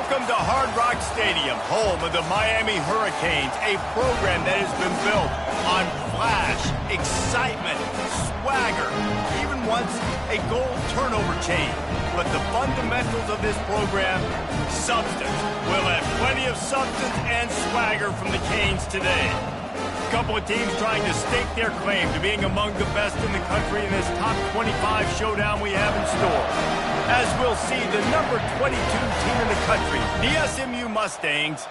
Welcome to Hard Rock Stadium, home of the Miami Hurricanes, a program that has been built on flash, excitement, swagger, even once a goal turnover chain. But the fundamentals of this program, substance. We'll have plenty of substance and swagger from the Canes today. A couple of teams trying to stake their claim to being among the best in the country in this top 25 showdown we have in store. As we'll see, the number 22 team in the country, the SMU Mustangs,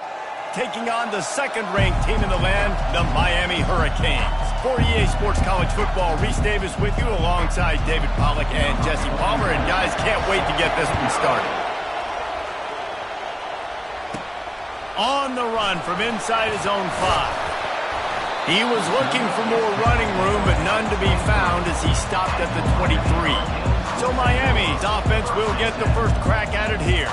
taking on the second-ranked team in the land, the Miami Hurricanes. For EA Sports College Football, Reese Davis with you alongside David Pollack and Jesse Palmer. And guys, can't wait to get this one started. On the run from inside his own 5. He was looking for more running room, but none to be found as he stopped at the 23. So Miami's offense will get the first crack at it here.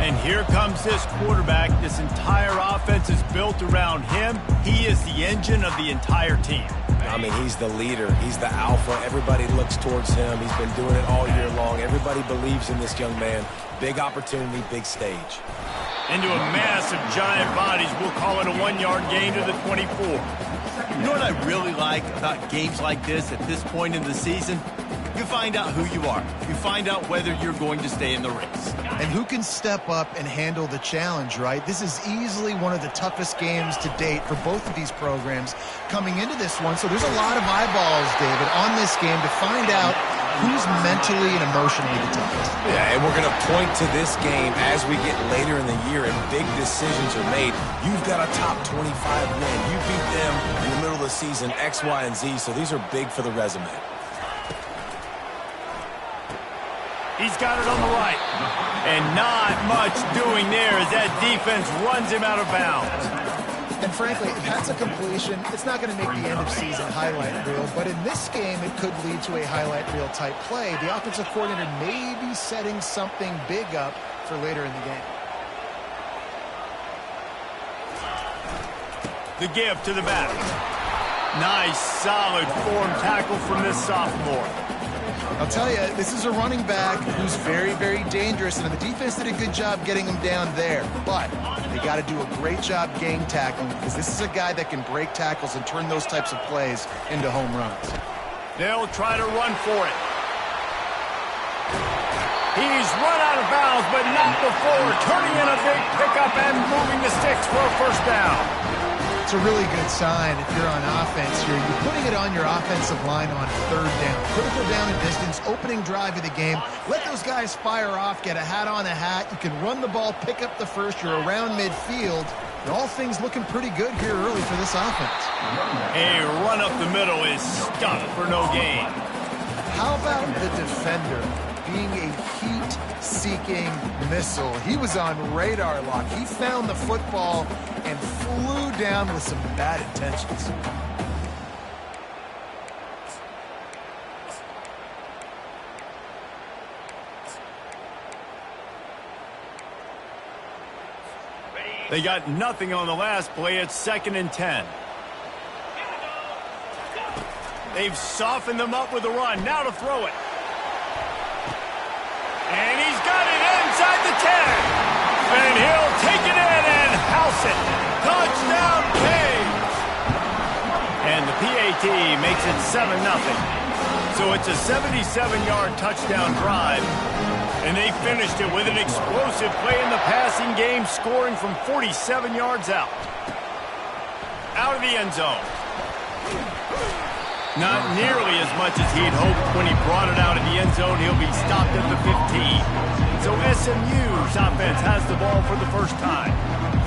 And here comes this quarterback. This entire offense is built around him. He is the engine of the entire team. I mean, he's the leader. He's the alpha. Everybody looks towards him. He's been doing it all year long. Everybody believes in this young man. Big opportunity, big stage. Into a mass of giant bodies. We'll call it a 1-yard gain to the 24. You know what I really like about games like this at this point in the season? You find out who you are. You find out whether you're going to stay in the race. And who can step up and handle the challenge, right? This is easily one of the toughest games to date for both of these programs coming into this one. So there's a lot of eyeballs, David, on this game to find out who's mentally and emotionally the toughest. Yeah, and we're going to point to this game as we get later in the year and big decisions are made. You've got a top 25 win. You beat them in the middle of the season, X, Y, and Z, so these are big for the resume. He's got it on the right. And not much doing there as that defense runs him out of bounds. And frankly, if that's a completion, it's not going to make the end of season highlight reel. But in this game, it could lead to a highlight reel type play. The offensive coordinator may be setting something big up for later in the game. The give to the back. Nice, solid form tackle from this sophomore. I'll tell you, this is a running back who's very, very dangerous, and the defense did a good job getting him down there. But they got to do a great job gang tackling because this is a guy that can break tackles and turn those types of plays into home runs. They'll try to run for it. He's run out of bounds, but not before turning in a big pickup and moving the sticks for a first down. It's a really good sign if you're on offense here. You're putting it on your offensive line on third down. Critical down and distance, opening drive of the game. Let those guys fire off, get a hat on a hat. You can run the ball, pick up the first. You're around midfield. And all things looking pretty good here early for this offense. A run up the middle is stuffed for no gain. How about the defender being a heat-seeking missile? He was on radar lock. He found the football and flew down with some bad intentions. They got nothing on the last play. It's 2nd and 10. They've softened them up with a run. Now to throw it. And he's got it inside the 10. And he'll take it in and house it. Touchdown, Canes. And the PAT makes it 7-0. So it's a 77-yard touchdown drive. And they finished it with an explosive play in the passing game, scoring from 47 yards out. Out of the end zone. Not nearly as much as he'd hoped when he brought it out of the end zone. He'll be stopped at the 15. So SMU's offense has the ball for the first time.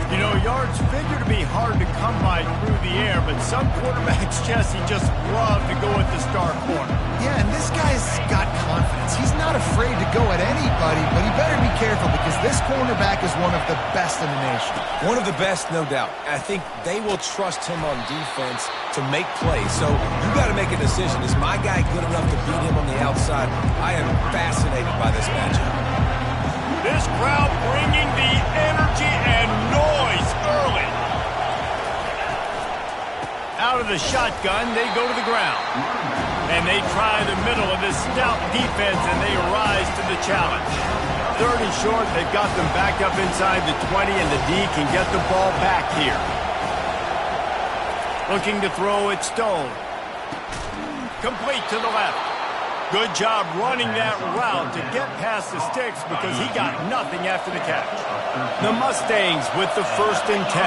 You know, yards figure to be hard to come by through the air, but some quarterbacks, Jesse, just love to go at the star corner. Yeah, and this guy's got confidence. He's not afraid to go at anybody, but he better be careful because this cornerback is one of the best in the nation. One of the best, no doubt. I think they will trust him on defense to make plays. So you got to make a decision. Is my guy good enough to beat him on the outside? I am fascinated by this matchup. This crowd bringing the energy and noise early. Out of the shotgun, they go to the ground. And they try the middle of this stout defense, and they rise to the challenge. 3rd and short. They've got them back up inside the 20, and the D can get the ball back here. Looking to throw it, Stone. Complete to the left. Good job running that route to get past the sticks because he got nothing after the catch. The Mustangs with the 1st and 10.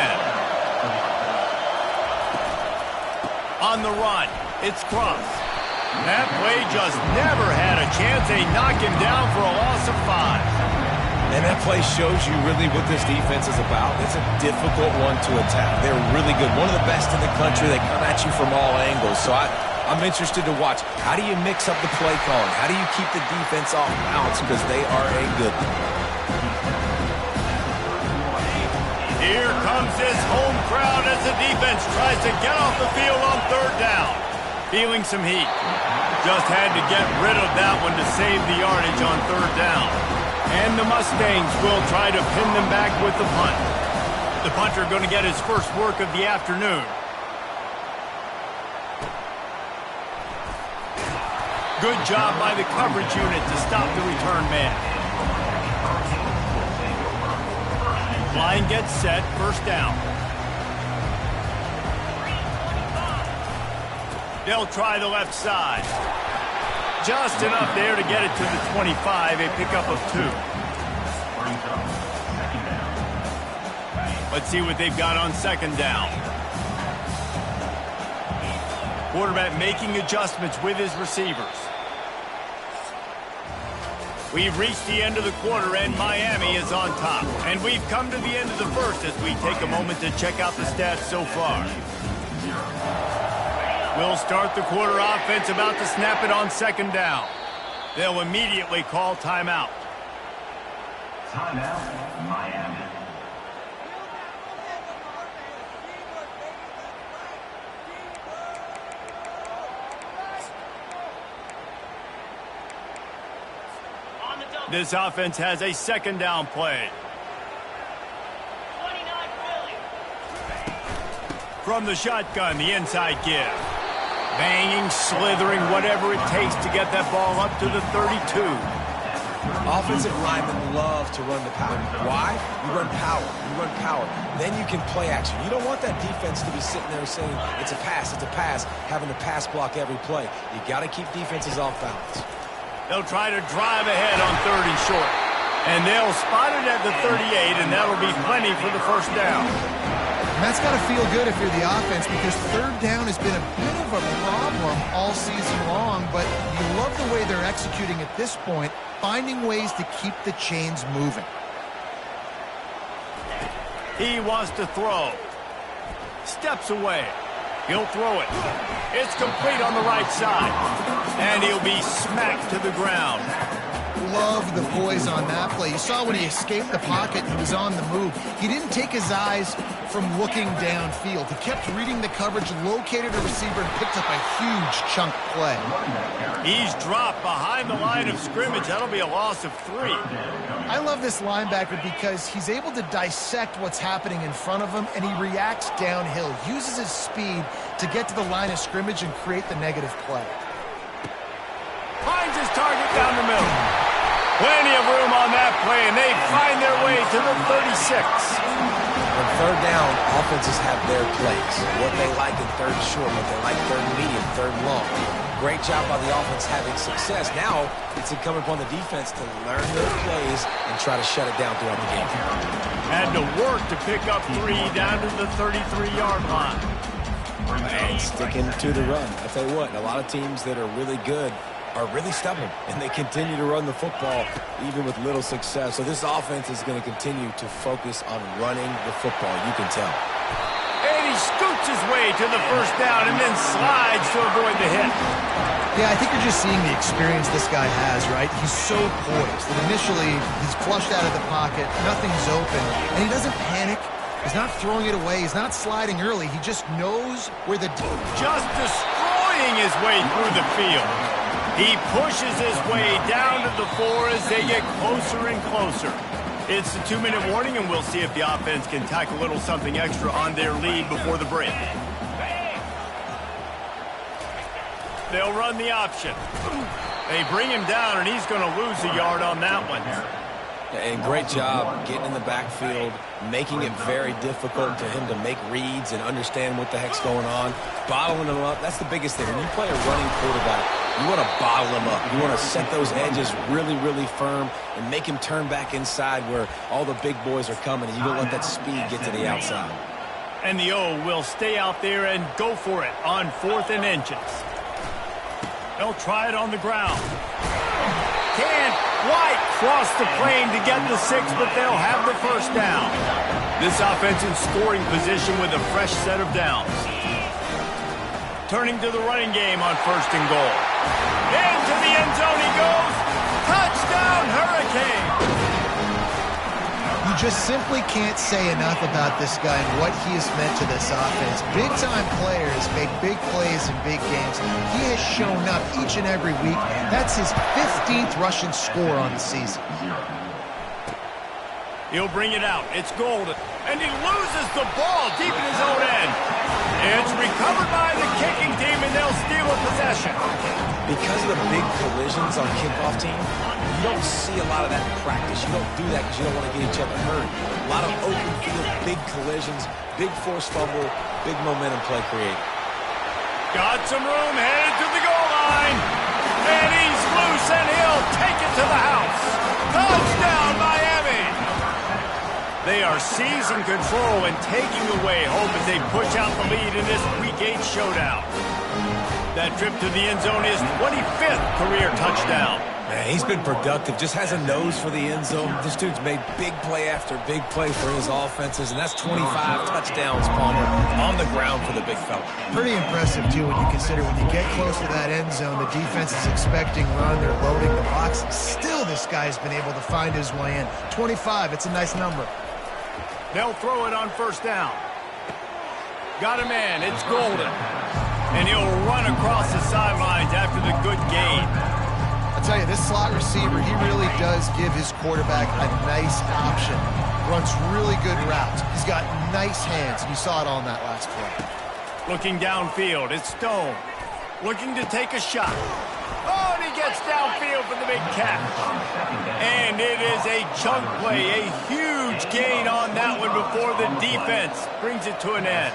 On the run, it's Cross. That play just never had a chance. They knock him down for a loss of 5. And that play shows you really what this defense is about. It's a difficult one to attack. They're really good. One of the best in the country. They come at you from all angles. So I'm interested to watch. How do you mix up the play calling? How do you keep the defense off balance? Because they are a good one. Here comes this home crowd as the defense tries to get off the field on 3rd down. Feeling some heat. Just had to get rid of that one to save the yardage on 3rd down. And the Mustangs will try to pin them back with the punt. The punter going to get his first work of the afternoon. Good job by the coverage unit to stop the return man. Line gets set, 1st down. They'll try the left side. Just enough there to get it to the 25, a pickup of 2. Let's see what they've got on 2nd down. Quarterback making adjustments with his receivers. We've reached the end of the quarter, and Miami is on top. And we've come to the end of the 1st as we take a moment to check out the stats so far. We'll start the quarter offense about to snap it on 2nd down. They'll immediately call timeout. Timeout, Miami. This offense has a 2nd down play. From the shotgun, the inside give. Banging, slithering, whatever it takes to get that ball up to the 32. Offensive linemen love to run the power. Why? You run power. You run power. Then you can play action. You don't want that defense to be sitting there saying, it's a pass, having to pass block every play. You got to keep defenses off balance. They'll try to drive ahead on 3rd and short. And they'll spot it at the 38, and that'll be plenty for the 1st down. And that's got to feel good if you're the offense because 3rd down has been a bit of a problem all season long, but you love the way they're executing at this point, finding ways to keep the chains moving. He wants to throw. Steps away. He'll throw it. It's complete on the right side. And he'll be smacked to the ground. Love the poise on that play. You saw when he escaped the pocket, he was on the move. He didn't take his eyes from looking downfield. He kept reading the coverage, located a receiver, and picked up a huge chunk play. He's dropped behind the line of scrimmage. That'll be a loss of 3. I love this linebacker because he's able to dissect what's happening in front of him, and he reacts downhill, uses his speed to get to the line of scrimmage and create the negative play. Finds his target down the middle. Plenty of room on that play, and they find their way to the 36. On 3rd down, offenses have their plays. What they like in 3rd short, what they like 3rd medium, 3rd long. Great job by the offense having success. Now, it's incumbent upon the defense to learn their plays and try to shut it down throughout the game. Had to work to pick up 3 down to the 33-yard line. And sticking to the run. I tell you what, a lot of teams that are really good are really stubborn, and they continue to run the football even with little success. So this offense is going to continue to focus on running the football, you can tell. And he scoots his way to the 1st down and then slides to avoid the hit. Yeah, I think you're just seeing the experience this guy has, right? He's so poised that initially he's flushed out of the pocket, nothing's open, and he doesn't panic. He's not throwing it away. He's not sliding early. He just knows where the... Just destroying his way through the field. He pushes his way down to the 4 as they get closer and closer. It's the 2-minute warning, and we'll see if the offense can tack a little something extra on their lead before the break. They'll run the option. They bring him down, and he's going to lose a yard on that one. And great job getting in the backfield, making it very difficult for him to make reads and understand what the heck's going on, bottling him up. That's the biggest thing. When you play a running quarterback, you want to bottle him up. You want to set those edges really, really firm and make him turn back inside where all the big boys are coming, and you don't let that speed get to the outside. And the O will stay out there and go for it on 4th and inches. They'll try it on the ground. Can't quite cross the plane to get the 6, but they'll have the first down. This offense in scoring position with a fresh set of downs. Turning to the running game on 1st and goal. Into the end zone he goes. Touchdown, Hurricane! You just simply can't say enough about this guy and what he has meant to this offense. Big-time players made big plays in big games. He has shown up each and every week. That's his 15th rushing score on the season. He'll bring it out. It's Golden. And he loses the ball deep in his own end. It's recovered by the kicking team, and they'll steal a possession. Because of the big collisions on kickoff team, you don't see a lot of that in practice. You don't do that because you don't want to get each other hurt. A lot of open field, big collisions, big force fumble, big momentum play created. Got some room, headed to the goal line. And he's loose, and he'll take it to the house. Touchdown, Miami! They are seizing control and taking away hope as they push out the lead in this Week 8 showdown. That trip to the end zone is 25th career touchdown. Man, he's been productive, just has a nose for the end zone. This dude's made big play after big play for his offenses, and that's 25 touchdowns, Palmer, on the ground for the big fella. Pretty impressive, too, when you consider when you get close to that end zone, the defense is expecting run, they're loading the box. Still, this guy's been able to find his way in. 25, it's a nice number. They'll throw it on 1st down. Got a man, it's Golden. And he'll run across the sidelines after the good gain. I'll tell you, this slot receiver, he really does give his quarterback a nice option. Runs really good routes. He's got nice hands, and you saw it all in that last play. Looking downfield, it's Stone. Looking to take a shot. Oh, and he gets downfield for the big catch. And it is a chunk play, a huge gain on that one before the defense brings it to an end.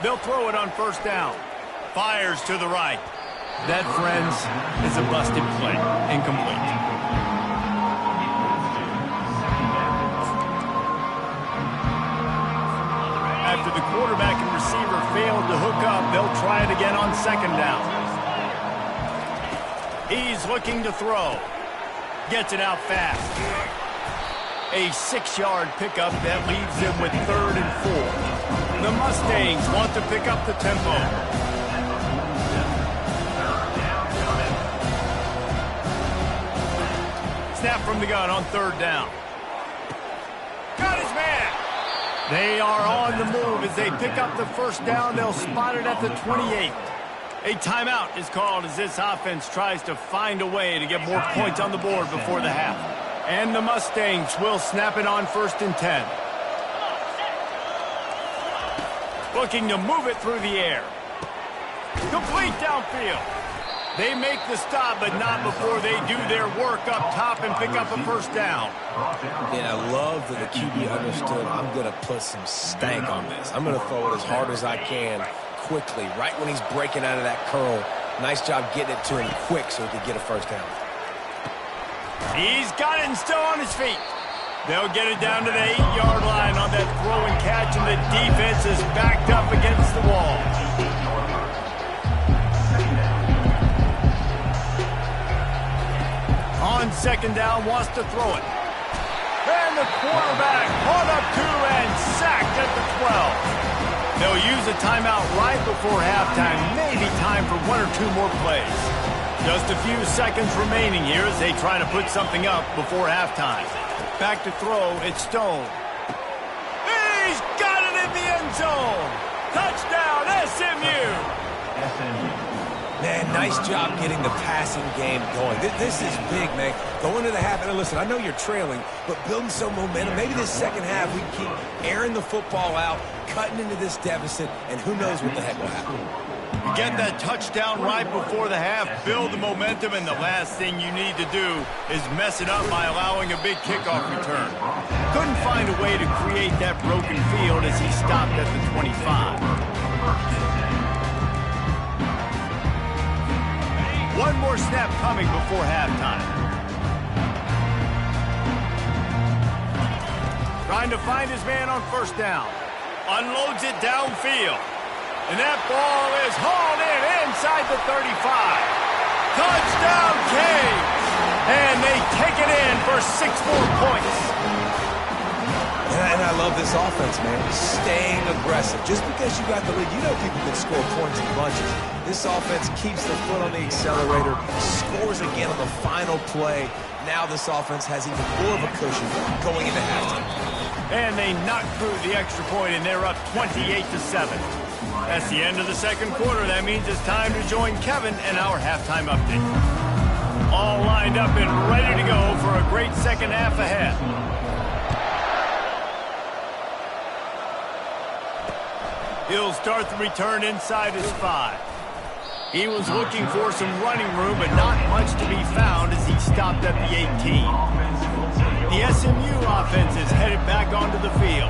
They'll throw it on 1st down. Fires to the right. That, friends, is a busted play. Incomplete. After the quarterback and receiver failed to hook up, they'll try it again on 2nd down. He's looking to throw. Gets it out fast. A 6-yard pickup that leaves them with 3rd and 4. The Mustangs want to pick up the tempo. Snap from the gun on 3rd down. Got his man. They are on the move as they pick up the 1st down. They'll spot it at the 28. A timeout is called as this offense tries to find a way to get more points on the board before the half. And the Mustangs will snap it on 1st and 10. Looking to move it through the air. Complete downfield. They make the stop, but not before they do their work up top and pick up a 1st down. And I love that the QB understood, I'm going to put some stank on this. I'm going to throw it as hard as I can quickly, right when he's breaking out of that curl. Nice job getting it to him quick so he could get a 1st down. He's got it and still on his feet. They'll get it down to the 8-yard line on that throw and catch, and the defense is backed up against the wall. On 2nd down, wants to throw it. And the quarterback caught up to and sacked at the 12. They'll use a timeout right before halftime. Maybe time for 1 or 2 more plays. Just a few seconds remaining here as they try to put something up before halftime. Back to throw, it's Stone. He's got it in the end zone. Touchdown, SMU. Man, nice job getting the passing game going. This is big, man. Going into the half, and listen, I know you're trailing, but building some momentum. Maybe this second half we keep airing the football out, cutting into this deficit, and who knows what the heck will happen. You get that touchdown right before the half, build the momentum, and the last thing you need to do is mess it up by allowing a big kickoff return. Couldn't find a way to create that broken field as he stopped at the 25. One more snap coming before halftime. Trying to find his man on first down. Unloads it downfield. And that ball is hauled in inside the 35. Touchdown, Canes! And they take it in for 6 more points. And I love this offense, man. Staying aggressive. Just because you got the lead, you know people can score points in bunches. This offense keeps the foot on the accelerator, scores again on the final play. Now this offense has even more of a cushion going into halftime. And they knock through the extra point, and they're up 28-7. That's the end of the second quarter. That means it's time to join Kevin and our halftime update. All lined up and ready to go for a great second half ahead. He'll start the return inside his 5. He was looking for some running room, but not much to be found as he stopped at the 18. The SMU offense is headed back onto the field.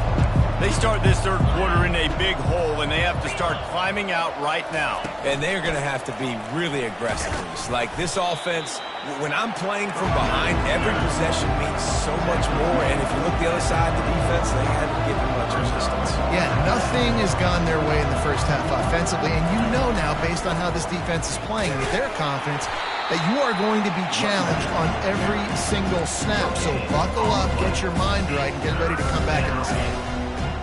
They start this third quarter in a big hole, and they have to start climbing out right now. And they're going to have to be really aggressive. Like this offense, when I'm playing from behind, every possession means so much more. And if you look the other side of the defense, they haven't given much resistance. Yeah, nothing has gone their way in the first half offensively. And you know now, based on how this defense is playing with their confidence, that you are going to be challenged on every single snap. So buckle up, get your mind right, and get ready to come back in this game.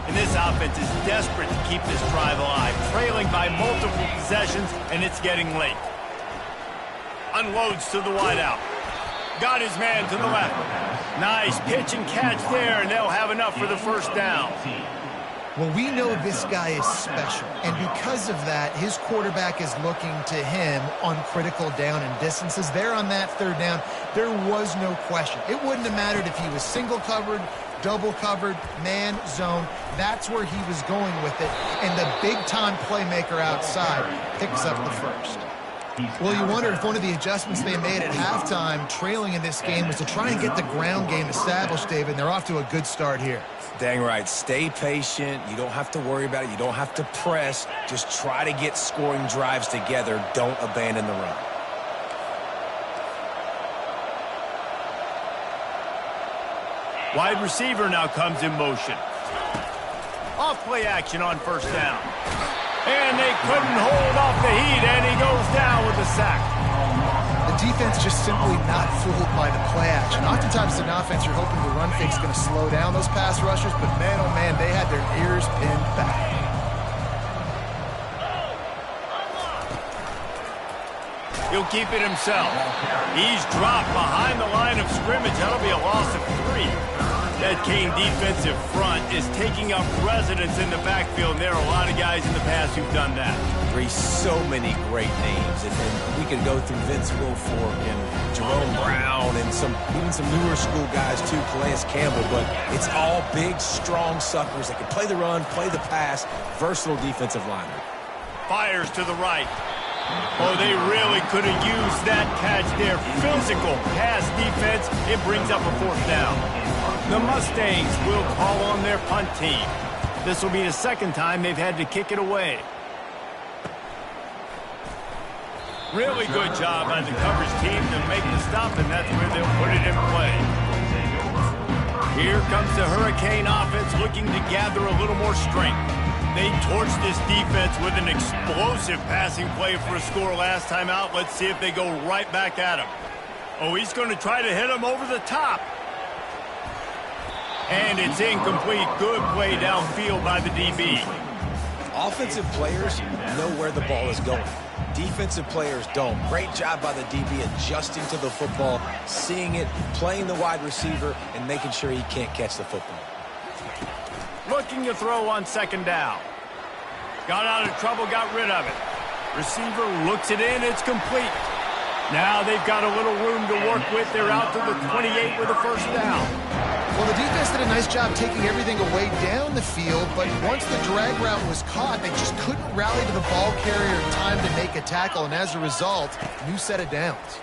And this offense is desperate to keep this drive alive, trailing by multiple possessions, and it's getting late. Unloads to the wideout. Got his man to the left. Nice pitch and catch there, and they'll have enough for the first down. Well, we know this guy is special, and because of that, his quarterback is looking to him on critical down and distances. There on that third down, there was no question. It wouldn't have mattered if he was single covered, double covered, man, zone. That's where he was going with it, and the big-time playmaker outside picks up the first. Well, you wonder if one of the adjustments they made at halftime, trailing in this game, was to try and get the ground game established, David, and they're off to a good start here. Dang right. Stay patient. You don't have to worry about it. You don't have to press. Just try to get scoring drives together. Don't abandon the run. Wide receiver now comes in motion. Off play action on first down. And they couldn't hold off the heat, and he goes down with a sack. The defense just simply not fooled by the play action. Oftentimes in offense, you're hoping the run fake's going to slow down those pass rushers, but man, oh man, they had their ears pinned back. He'll keep it himself. He's dropped behind the line of scrimmage. That'll be a loss of 3. That Cane defensive front is taking up residence in the backfield, and there are a lot of guys in the past who've done that. So many great names, and we could go through Vince Wilfork and Jerome Brown and even some newer school guys too, Calais Campbell, but it's all big, strong suckers that can play the run, play the pass, versatile defensive linemen. Fires to the right. Oh, they really could have used that catch there. Physical pass defense. It brings up a fourth down. The Mustangs will call on their punt team. This will be the second time they've had to kick it away. Really good job by the coverage team to make the stop, and that's where they'll put it in play. Here comes the Hurricane offense looking to gather a little more strength. They torched this defense with an explosive passing play for a score last time out. Let's see if they go right back at him. Oh, he's going to try to hit him over the top. And it's incomplete. Good play downfield by the DB. Offensive players know where the ball is going. Defensive players don't. Great job by the DB adjusting to the football, seeing it, playing the wide receiver, and making sure he can't catch the football. Looking to throw on second down. Got out of trouble, got rid of it. Receiver looks it in. It's complete. Now they've got a little room to work with. They're out to the 28 with a first down. Well, the defense did a nice job taking everything away down the field, but once the drag route was caught, they just couldn't rally to the ball carrier in time to make a tackle, and as a result, new set of downs.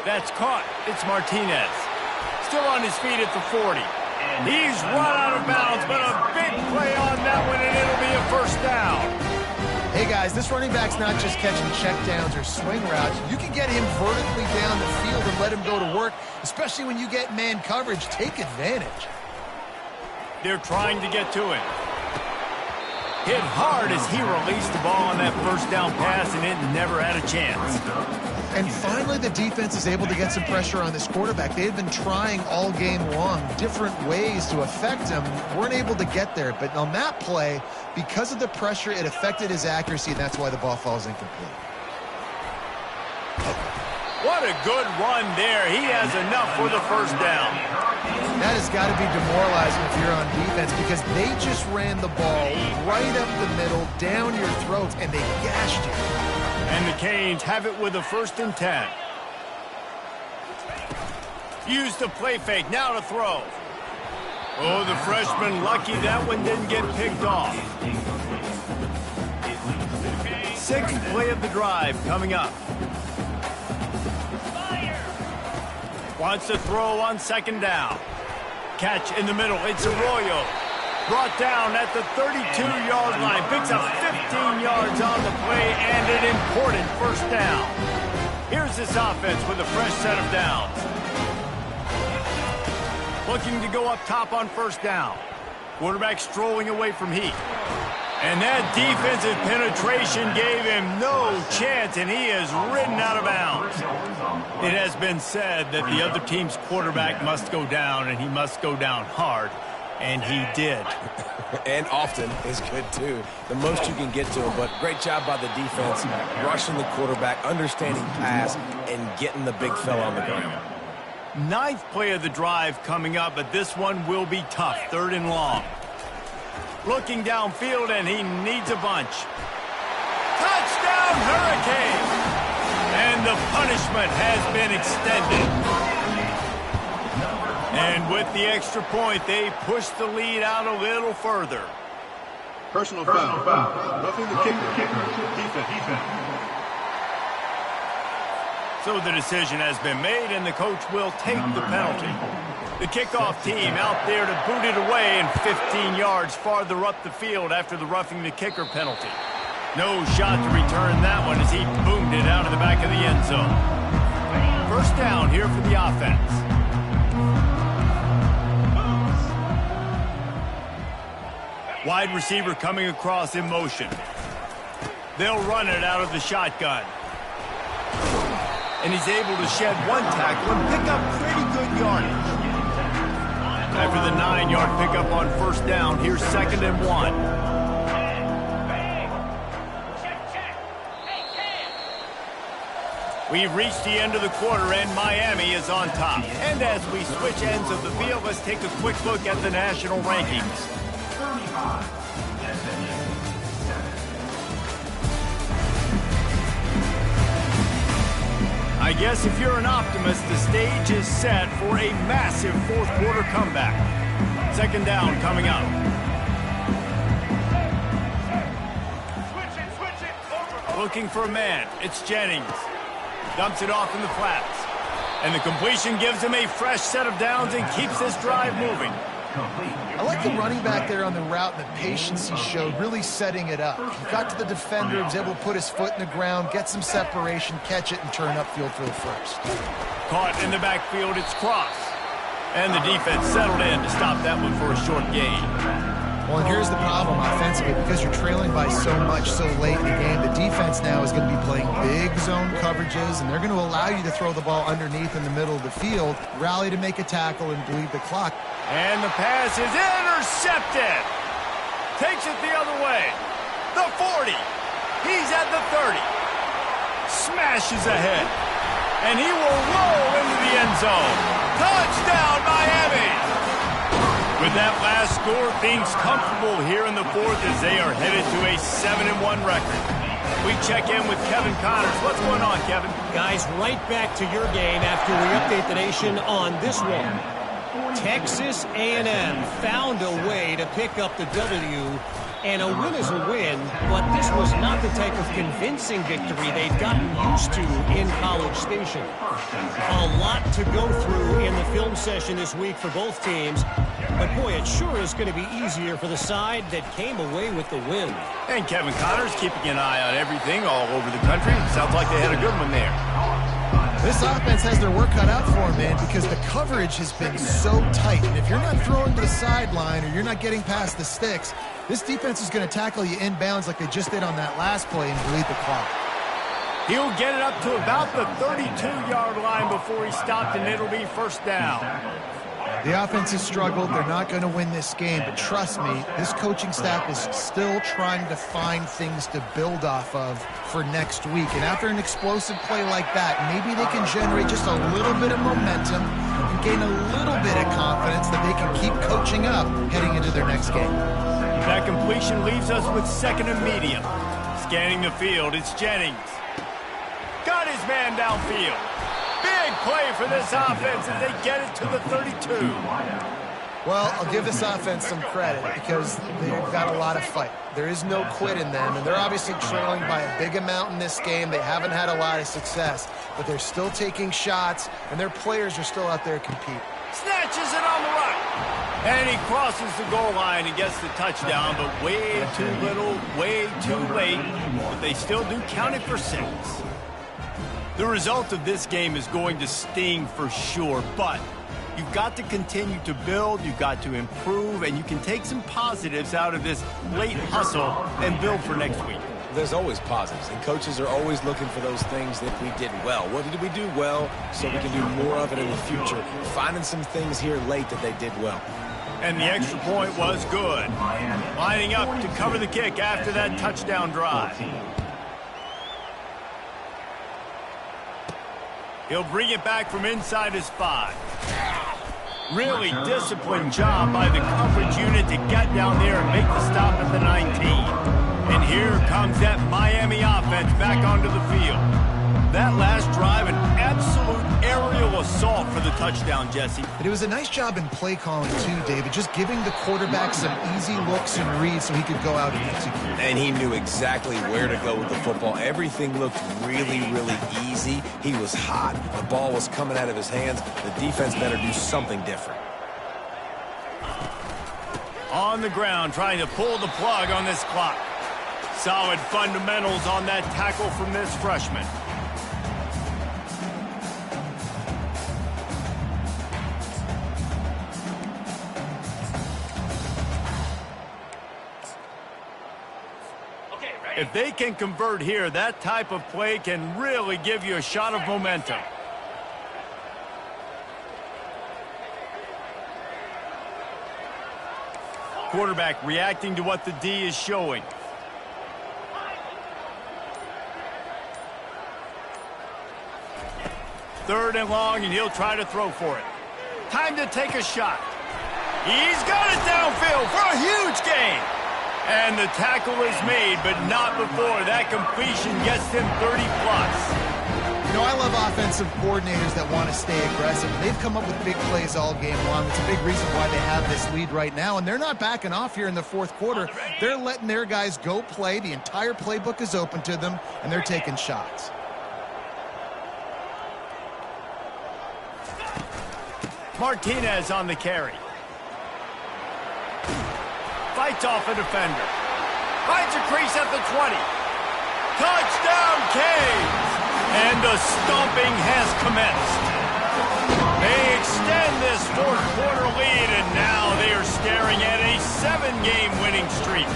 That's caught. It's Martinez. Still on his feet at the 40. He's run out of bounds, but a big play on that one, and it'll be a first down. Hey, guys, this running back's not just catching checkdowns or swing routes. You can get him vertically down the field and let him go to work, especially when you get man coverage. Take advantage. They're trying to get to him. Hit hard as he released the ball on that first down pass, and it never had a chance. And finally, the defense is able to get some pressure on this quarterback. They had been trying all game long different ways to affect him. Weren't able to get there. But on that play, because of the pressure, it affected his accuracy, and that's why the ball falls incomplete. What a good run there. He has enough for the first down. That has got to be demoralizing if you're on defense, because they just ran the ball right up the middle, down your throats, and they gashed you. And the Canes have it with a 1st and 10. Use the play fake, now to throw. Oh, the freshman lucky that one didn't get picked off. 6th play of the drive coming up. Wants to throw on 2nd down. Catch in the middle, it's Arroyo. Brought down at the 32-yard line. Picks up 15 yards on the play and an important first down. Here's this offense with a fresh set of downs. Looking to go up top on first down. Quarterback strolling away from Heat. And that defensive penetration gave him no chance, and he is ridden out of bounds. It has been said that the other team's quarterback must go down, and he must go down hard. And he did. And often is good, too. The most you can get to him, but great job by the defense, rushing the quarterback, understanding pass, and getting the big fella on the ground. 9th play of the drive coming up, but this one will be tough. 3rd and long. Looking downfield, and he needs a bunch. Touchdown, Hurricane! And the punishment has been extended. And with the extra point, they push the lead out a little further. Personal foul. Roughing the kicker. Defense. So the decision has been made, and the coach will take the penalty. The kickoff team out there to boot it away, and 15 yards farther up the field after the roughing the kicker penalty. No shot to return that one as he boomed it out of the back of the end zone. First down here for the offense. Wide receiver coming across in motion. They'll run it out of the shotgun. And he's able to shed one tackle and pick up pretty good yardage. After the 9-yard pickup on first down, here's 2nd and 1. We've reached the end of the quarter, and Miami is on top. And as we switch ends of the field, let's take a quick look at the national rankings. I guess if you're an optimist, the stage is set for a massive 4th quarter comeback. 2nd down coming up. Looking for a man. It's Jennings. Dumps it off in the flats. And the completion gives him a fresh set of downs and keeps this drive moving. I like the running back there on the route and the patience he showed, really setting it up. He got to the defender, he was able to put his foot in the ground, get some separation, catch it, and turn upfield for the first. Caught in the backfield, it's Cross. And the defense settled in to stop that one for a short gain. Well, and here's the problem offensively. Because you're trailing by so much so late in the game, the defense now is going to be playing big zone coverages, and they're going to allow you to throw the ball underneath in the middle of the field, rally to make a tackle, and bleed the clock. And the pass is intercepted. Takes it the other way. The 40. He's at the 30. Smashes ahead. And he will roll into the end zone. Touchdown, Miami! With that last score, things comfortable here in the fourth as they are headed to a 7-1 record. We check in with Kevin Connors. What's going on, Kevin? Guys, right back to your game after we update the nation on this one. Texas A&M found a way to pick up the W, and a win is a win, but this was not the type of convincing victory they've gotten used to in College Station. A lot to go through in the film session this week for both teams, but boy, it sure is going to be easier for the side that came away with the win. And Kevin Connors keeping an eye on everything all over the country. Sounds like they had a good one there. This offense has their work cut out for them, man, because the coverage has been so tight. And if you're not throwing to the sideline or you're not getting past the sticks, this defense is going to tackle you inbounds like they just did on that last play and bleed the clock. He'll get it up to about the 32-yard line before he stopped, and it'll be first down. The offense has struggled. They're not going to win this game, but trust me, this coaching staff is still trying to find things to build off of for next week. And after an explosive play like that, maybe they can generate just a little bit of momentum and gain a little bit of confidence that they can keep coaching up heading into their next game. That completion leaves us with second and medium. Scanning the field, it's Jennings. Got his man downfield. Big play for this offense as they get it to the 32. Well, I'll give this offense some credit because they've got a lot of fight. There is no quit in them, and they're obviously trailing by a big amount in this game. They haven't had a lot of success, but they're still taking shots, and their players are still out there competing. Snatches it on the right. And he crosses the goal line and gets the touchdown, but way too little, way too late. But they still do count it for 6. The result of this game is going to sting for sure, but you've got to continue to build, you've got to improve, and you can take some positives out of this late hustle and build for next week. There's always positives, and coaches are always looking for those things that we did well. What did we do well so we can do more of it in the future? Finding some things here late that they did well. And the extra point was good. Lining up to cover the kick after that touchdown drive. He'll bring it back from inside his 5. Really disciplined job by the coverage unit to get down there and make the stop at the 19. And here comes that Miami offense back onto the field. That last drive, an absolute aerial assault for the touchdown, Jesse. But it was a nice job in play calling too, David, just giving the quarterback some easy looks and reads so he could go out and execute. And he knew exactly where to go with the football. Everything looked really, really easy. He was hot. The ball was coming out of his hands. The defense better do something different. On the ground, trying to pull the plug on this clock. Solid fundamentals on that tackle from this freshman. If they can convert here, that type of play can really give you a shot of momentum. Quarterback reacting to what the D is showing. Third and long, and he'll try to throw for it. Time to take a shot. He's got it downfield for a huge gain. And the tackle is made, but not before that completion gets them 30-plus. You know, I love offensive coordinators that want to stay aggressive. They've come up with big plays all game long. It's a big reason why they have this lead right now, and they're not backing off here in the fourth quarter. They're letting their guys go play. The entire playbook is open to them, and they're taking shots. Martinez on the carry. Fights off a defender. Finds a crease at the 20. Touchdown, Canes! And the stomping has commenced. They extend this fourth quarter lead, and now they are staring at a 7-game winning streak.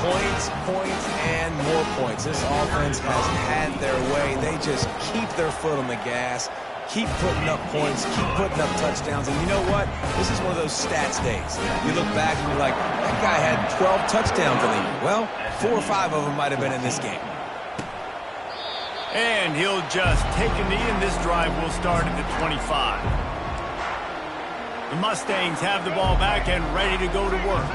Points, points, and more points. This offense has had their way. They just keep their foot on the gas. Keep putting up points, keep putting up touchdowns, and you know what? This is one of those stats days. You look back and you're like, that guy had 12 touchdowns in the year. Well, 4 or 5 of them might have been in this game. And he'll just take a knee, and this drive will start at the 25. The Mustangs have the ball back and ready to go to work.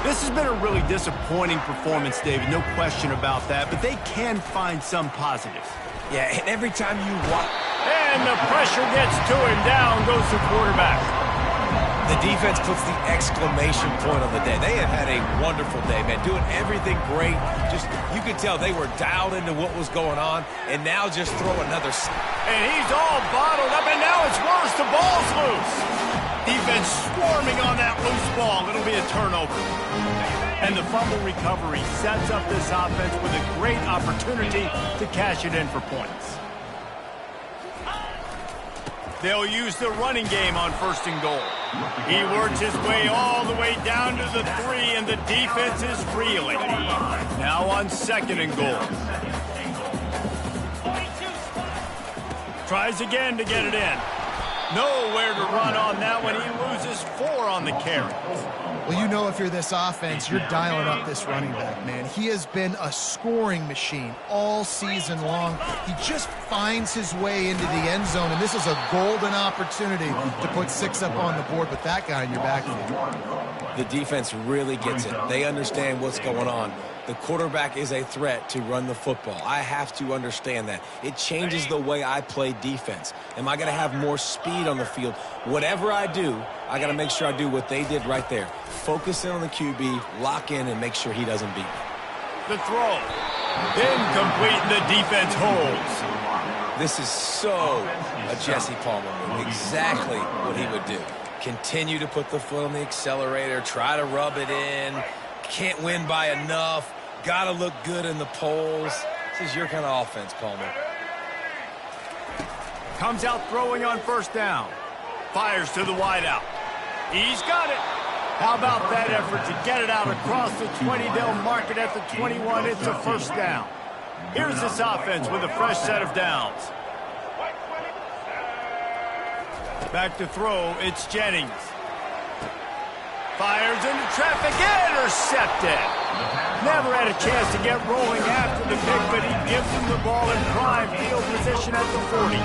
This has been a really disappointing performance, David, no question about that, but they can find some positives. Yeah, and every time you watch... And the pressure gets to him. Down goes the quarterback. The defense puts the exclamation point on the day. They have had a wonderful day, man, doing everything great. Just, you could tell they were dialed into what was going on, and now just throw another... And he's all bottled up, and now it's worse. The ball's loose. Defense swarming on that loose ball. It'll be a turnover. And the fumble recovery sets up this offense with a great opportunity to cash it in for points. They'll use the running game on 1st and goal. He works his way all the way down to the 3, and the defense is reeling. Now on 2nd and goal. Tries again to get it in. Nowhere to run on that one. He loses 4 on the carry. Well, you know if you're this offense, you're dialing up this running back, man. He has been a scoring machine all season long. He just finds his way into the end zone, and this is a golden opportunity to put 6 up on the board with that guy in your backfield. The defense really gets it. They understand what's going on. The quarterback is a threat to run the football. I have to understand that. It changes the way I play defense. Am I going to have more speed on the field? Whatever I do, I got to make sure I do what they did right there. Focus in on the QB, lock in, and make sure he doesn't beat me. The throw. Incomplete. The defense holds. This is so a Jesse Palmer move. Exactly what he would do. Continue to put the foot on the accelerator, try to rub it in. Can't win by enough. Got to look good in the polls. This is your kind of offense, Palmer. Comes out throwing on 1st down. Fires to the wideout. He's got it. How about that effort to get it out across the 20? They'll mark it at the 21. It's a 1st down. Here's this offense with a fresh set of downs. Back to throw. It's Jennings. Fires into traffic, intercepted. Never had a chance to get rolling after the pick, but he gives him the ball in prime field position at the 40.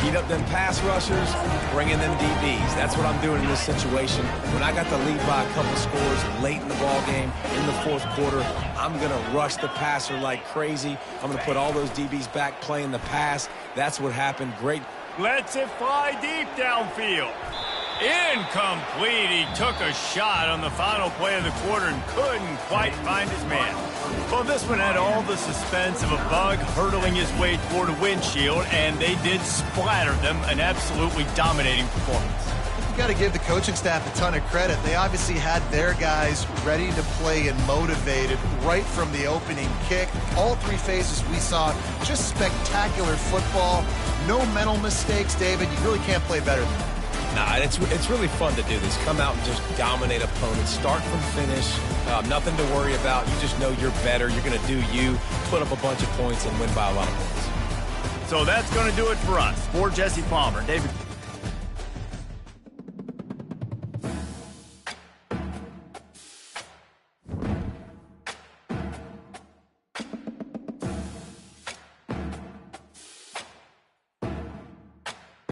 Heat up them pass rushers, bring in them DBs. That's what I'm doing in this situation. When I got the lead by a couple scores late in the ball game, in the 4th quarter, I'm going to rush the passer like crazy. I'm going to put all those DBs back playing the pass. That's what happened. Great. Lets it fly deep downfield. Incomplete. He took a shot on the final play of the quarter and couldn't quite find his man. Well, this one had all the suspense of a bug hurtling his way toward a windshield, and they did splatter them. An absolutely dominating performance. You got to give the coaching staff a ton of credit. They obviously had their guys ready to play and motivated right from the opening kick. All 3 phases we saw, just spectacular football. No mental mistakes, David. You really can't play better than that. Nah, it's really fun to do this. Come out and just dominate opponents. Start from finish. Nothing to worry about. You just know you're better. You're going to do you, put up a bunch of points, and win by a lot of points. So that's going to do it for us. For Jesse Palmer, David.